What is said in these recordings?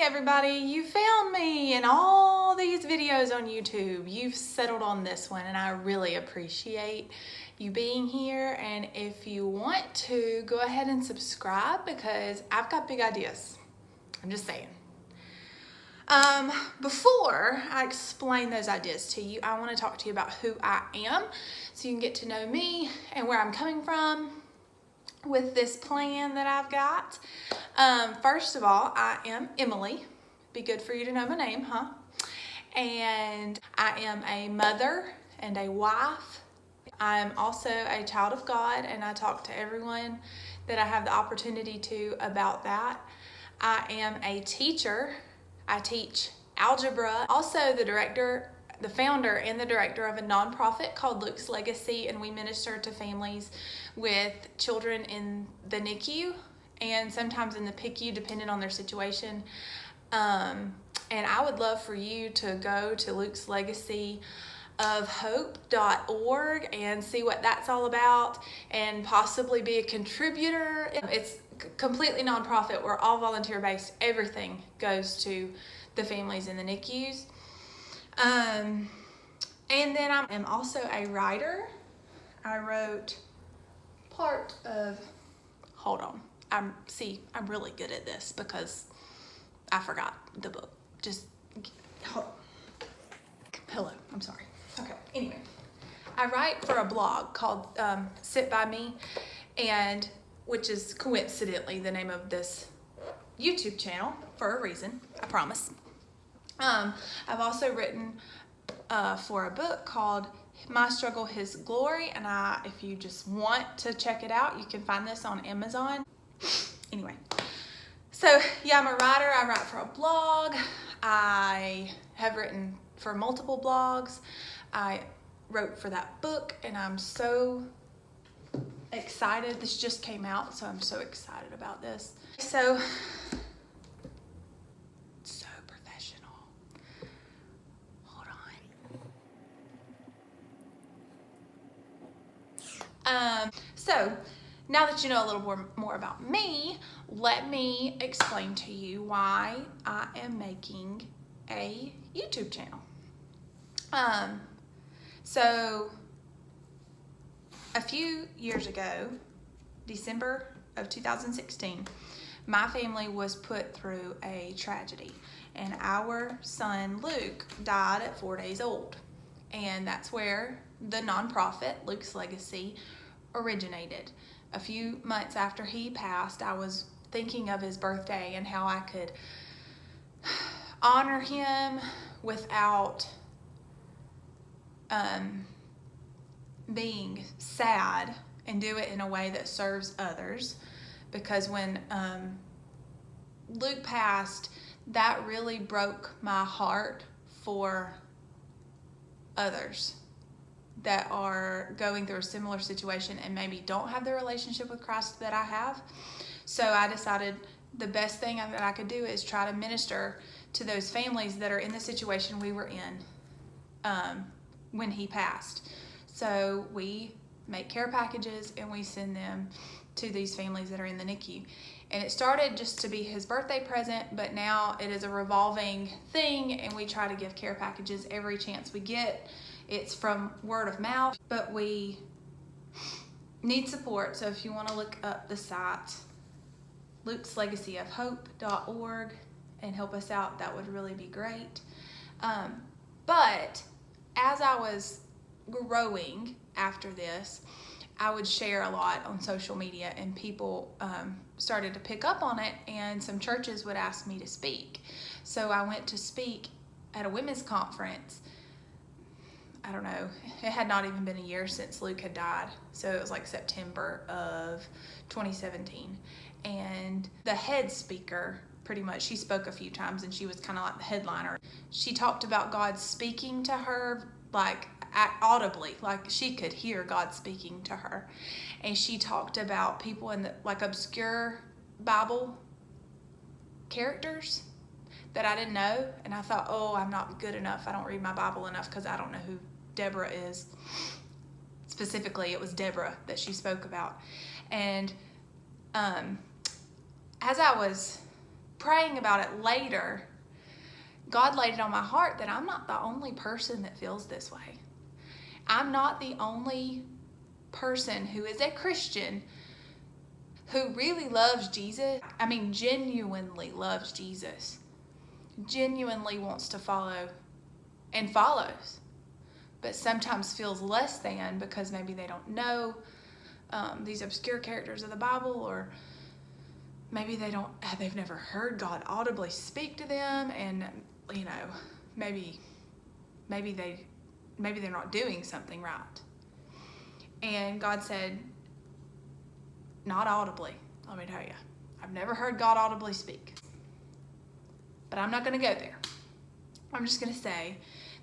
everybody, you found me in all these videos on YouTube. You've settled on this one and I really appreciate you being here. And if you want to, go ahead and subscribe because I've got big ideas. I'm just saying. Before I explain those ideas to you, I want to talk to you about who I am so you can get to know me and where I'm coming from with this plan that I've got. First of all, I am Emily. Be good for you to know my name, huh? And I am a mother and a wife. I'm also a child of God, and I talk to everyone that I have the opportunity to about that. I am a teacher. I teach algebra. Also the founder and the director of a nonprofit called Luke's Legacy, and we minister to families with children in the NICU and sometimes in the PICU depending on their situation. And I would love for you to go to Luke's Legacy of hope.org and see what that's all about and possibly be a contributor. It's completely nonprofit. We're all volunteer based. Everything goes to the families in the NICUs. And then I am also a writer. I wrote part of, hold on. I'm really good at this because I forgot the book. Just hold on. Hello, I'm sorry. Okay, anyway. I write for a blog called Sit By Me, and which is coincidentally the name of this YouTube channel for a reason, I promise. I've also written for a book called My Struggle, His Glory, and if you just want to check it out, you can find this on Amazon. Anyway, so yeah, I'm a writer. I write for a blog. I have written for multiple blogs. I wrote for that book, and I'm so excited. This just came out, so I'm so excited about this. So professional. Hold on. So now that you know a little more about me, let me explain to you why I am making a YouTube channel. So a few years ago, December of 2016, my family was put through a tragedy, and our son Luke died at 4 days old. And that's where the nonprofit Luke's Legacy originated. A few months after he passed, I was thinking of his birthday and how I could honor him without being sad, and do it in a way that serves others. Because when Luke passed, that really broke my heart for others that are going through a similar situation and maybe don't have the relationship with Christ that I have. So I decided the best thing that I could do is try to minister to those families that are in the situation we were in when he passed. So we make care packages and we send them to these families that are in the NICU. And it started just to be his birthday present, but now it is a revolving thing, and we try to give care packages every chance we get. It's from word of mouth, but we need support. So if you want to look up the site, Luke's Legacy of hope.org, and help us out, that would really be great. But as I was growing after this, I would share a lot on social media, and people started to pick up on it, and some churches would ask me to speak. So I went to speak at a women's conference. I don't know, it had not even been a year since Luke had died. So it was like September of 2017. And the head speaker, pretty much, she spoke a few times, and she was kind of like the headliner. She talked about God speaking to her, like audibly, like she could hear God speaking to her. And she talked about people in the like obscure Bible characters that I didn't know. And I thought, oh, I'm not good enough. I don't read my Bible enough because I don't know who Deborah is. Specifically, it was Deborah that she spoke about. And as I was praying about it later, God laid it on my heart that I'm not the only person that feels this way. I'm not the only person who is a Christian who really loves Jesus. I mean, genuinely loves Jesus. Genuinely wants to follow and follows. But sometimes feels less than because maybe they don't know these obscure characters of the Bible, or maybe they've never heard God audibly speak to them, and maybe they're not doing something right. And God said, not audibly, let me tell you. I've never heard God audibly speak. But I'm not going to go there. I'm just going to say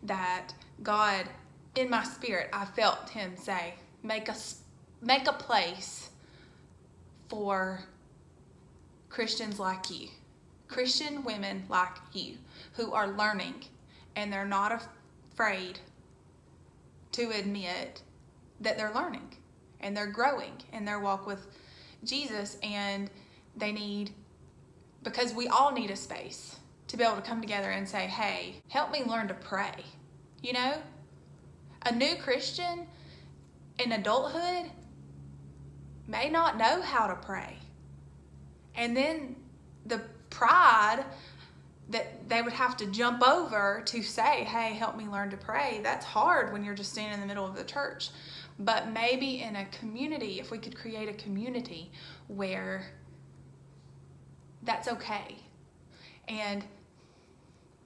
that God, in my spirit, I felt him say, make a place for Christians like you. Christian women like you who are learning, and they're not afraid to admit that they're learning and they're growing in their walk with Jesus, and because we all need a space to be able to come together and say, hey, help me learn to pray. A new Christian in adulthood may not know how to pray. And then the pride that they would have to jump over to say, hey, help me learn to pray, that's hard when you're just standing in the middle of the church. But maybe in a community, if we could create a community where that's okay. And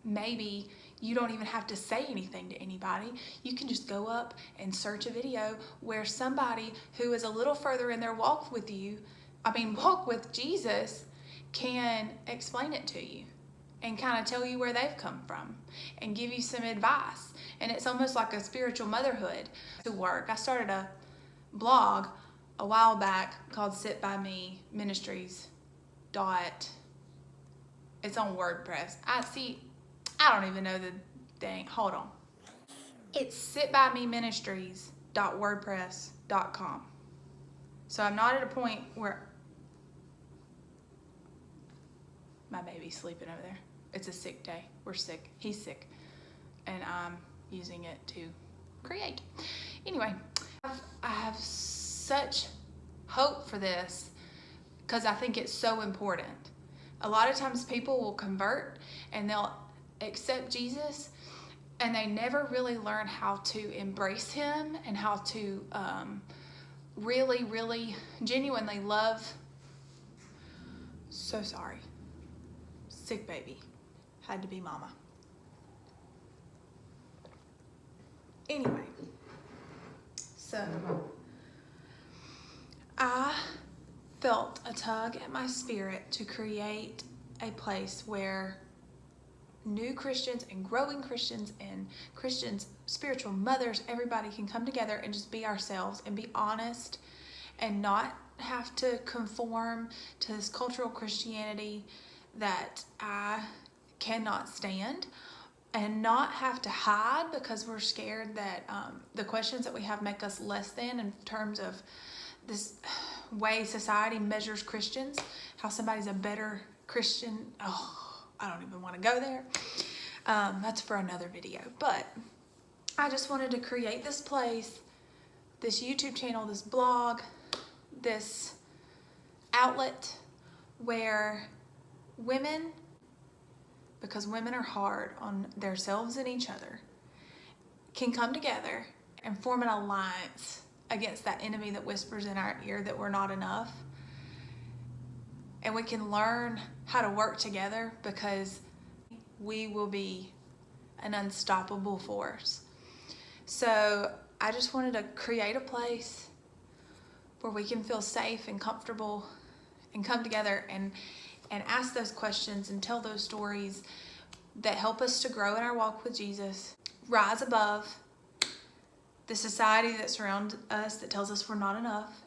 maybe you don't even have to say anything to anybody. You can just go up and search a video where somebody who is a little further in their walk with Jesus, can explain it to you and kind of tell you where they've come from and give you some advice. And it's almost like a spiritual motherhood to work. I started a blog a while back called Sit By Me Ministries. It's on WordPress. I don't even know the thing. Hold on. It's sitbymeministries.wordpress.com. So I'm not at a point where my baby's sleeping over there. It's a sick day. We're sick. He's sick. And I'm using it to create. Anyway, I have such hope for this because I think it's so important. A lot of times people will convert and they'll accept Jesus, and they never really learn how to embrace him and how to really, really genuinely love. So sorry. Sick baby. Had to be mama. Anyway, so I felt a tug at my spirit to create a place where new Christians and growing Christians and Christians, spiritual mothers, everybody can come together and just be ourselves and be honest and not have to conform to this cultural Christianity that I cannot stand, and not have to hide because we're scared that the questions that we have make us less than in terms of this way society measures Christians, how somebody's a better Christian. Oh, I don't even want to go there. That's for another video. But I just wanted to create this place, this YouTube channel, this blog, this outlet where women, because women are hard on themselves and each other, can come together and form an alliance against that enemy that whispers in our ear that we're not enough. And we can learn how to work together because we will be an unstoppable force. So I just wanted to create a place where we can feel safe and comfortable and come together and ask those questions and tell those stories that help us to grow in our walk with Jesus, rise above the society that surrounds us that tells us we're not enough,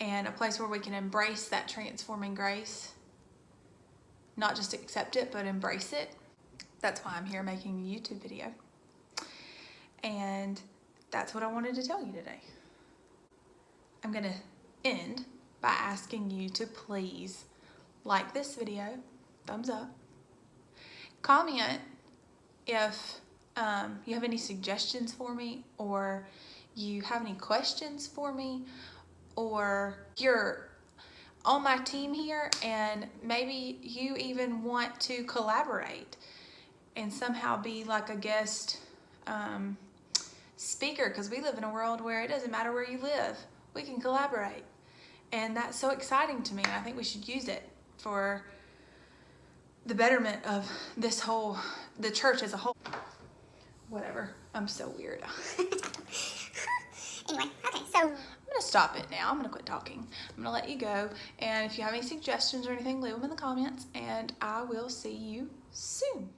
and a place where we can embrace that transforming grace, not just accept it, but embrace it. That's why I'm here making a YouTube video. And that's what I wanted to tell you today. I'm gonna end by asking you to please like this video, thumbs up. Comment if you have any suggestions for me, or you have any questions for me, or you're on my team here and maybe you even want to collaborate and somehow be like a guest speaker, because we live in a world where it doesn't matter where you live, we can collaborate. And that's so exciting to me, and I think we should use it for the betterment of the church as a whole. Whatever, I'm so weird. Anyway, okay, so I'm gonna stop it now. I'm gonna quit talking. I'm gonna let you go. And if you have any suggestions or anything, leave them in the comments, and I will see you soon.